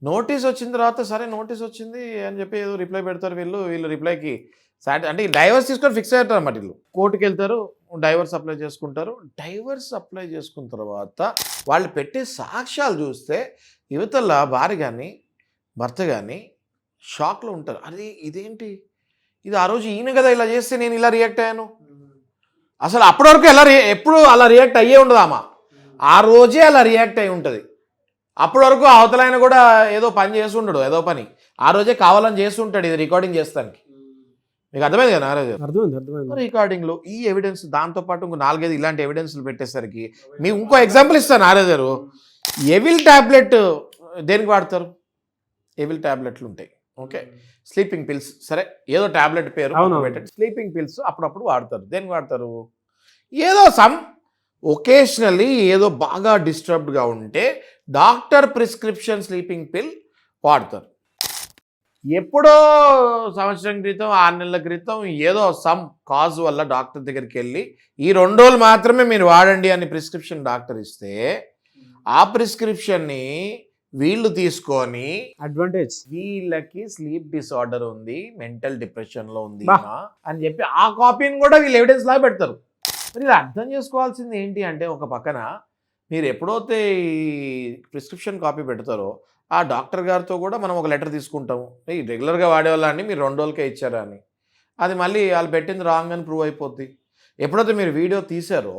Notice వచ్చిన తర్వాత సరే నోటీస్ వచ్చింది అని చెప్పి ఏదో రిప్లై పెడతారు వీళ్ళు రిప్లైకి అంటే డైవర్స్ తీసుకొని ఫిక్స్ అవుతారు అన్నమాట. వీళ్ళు కోర్టుకి వెళ్తారు, డైవర్స్ అప్లై చేసుకుంటారు. డైవర్స్ అప్లై చేసుకున్న తర్వాత వాళ్ళు పెట్టే సాక్ష్యాలు చూస్తే యువతల భార్య కానీ భర్త కానీ షాక్లో ఉంటారు. అది ఇదేంటి, ఇది ఆ రోజు ఈయన కదా ఇలా చేస్తే నేను ఇలా రియాక్ట్ అయ్యాను. అసలు అప్పటి వరకు ఎప్పుడు అలా రియాక్ట్ అయ్యే ఉండదు ఆమె, ఆ రోజే అలా రియాక్ట్ అయి ఉంటుంది. అప్పటి వరకు అవతలైన కూడా ఏదో పని చేసి ఉండడు, ఏదో పని ఆ రోజే కావాలని చేసి ఉంటాడు ఇది రికార్డింగ్ చేస్తానికి. మీకు అర్థమైంది కదా నారాజు? అర్థమైంది. రికార్డింగ్లో ఈ ఎవిడెన్స్ దాంతోపాటు ఇంకో 4-5 ఇలాంటి ఎవిడెన్స్లు పెట్టేసరికి మీకు ఇంకో ఎగ్జాంపుల్ ఇస్తాను నారాజు గారు. ఎవిల్ ట్యాబ్లెట్ దేనికి వాడతారు? ఎవిల్ ట్యాబ్లెట్లు ఉంటాయి, ఓకే, స్లీపింగ్ పిల్స్, సరే ఏదో ట్యాబ్లెట్ పేరు పెట్టండి. స్లీపింగ్ పిల్స్ అప్పుడప్పుడు వాడతారు. దేనికి వాడతారు? ఏదో ఒకేషనల్లీ ఏదో బాగా డిస్టర్బ్డ్గా ఉంటే డాక్టర్ ప్రిస్క్రిప్షన్ స్లీపింగ్ పిల్ వాడతారు. ఎప్పుడో సంవత్సరం క్రితం 6 నెలల క్రితం ఏదో సమ్ కాజ్ వల్ల డాక్టర్ దగ్గరికి వెళ్ళి ఈ 2 రోజులు మాత్రమే మీరు వాడండి అని ప్రిస్క్రిప్షన్ డాక్టర్ ఇస్తే ఆ ప్రిస్క్రిప్షన్ని వీళ్ళు తీసుకొని అడ్వాంటేజ్, వీళ్ళకి స్లీప్ డిసార్డర్ ఉంది, మెంటల్ డిప్రెషన్లో ఉంది అని చెప్పి ఆ కాపీని కూడా వీళ్ళు ఎవిడెన్స్ లాగా పెడతారు. మరి ఇది అర్థం చేసుకోవాల్సింది ఏంటి అంటే, ఒక పక్కన మీరు ఎప్పుడైతే ఈ ప్రిస్క్రిప్షన్ కాపీ పెడతారో ఆ డాక్టర్ గారితో కూడా మనం ఒక లెటర్ తీసుకుంటాము, ఈ రెగ్యులర్గా వాడేవాళ్ళని మీరు 2 రోజులకే ఇచ్చారా అని. అది మళ్ళీ వాళ్ళు పెట్టింది రాంగ్ అని ప్రూవ్ అయిపోద్ది. ఎప్పుడైతే మీరు వీడియో తీసారో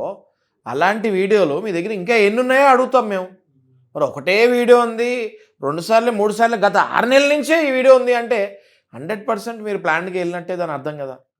అలాంటి వీడియోలు మీ దగ్గర ఇంకా ఎన్ని ఉన్నాయో అడుగుతాం మేము. మరి ఒకటే వీడియో ఉంది, 2 సార్లు 3 సార్లు గత 6 నెలల నుంచే ఈ వీడియో ఉంది అంటే 100% మీరు ప్లాన్కి వెళ్ళినట్టే దాని అర్థం కదా.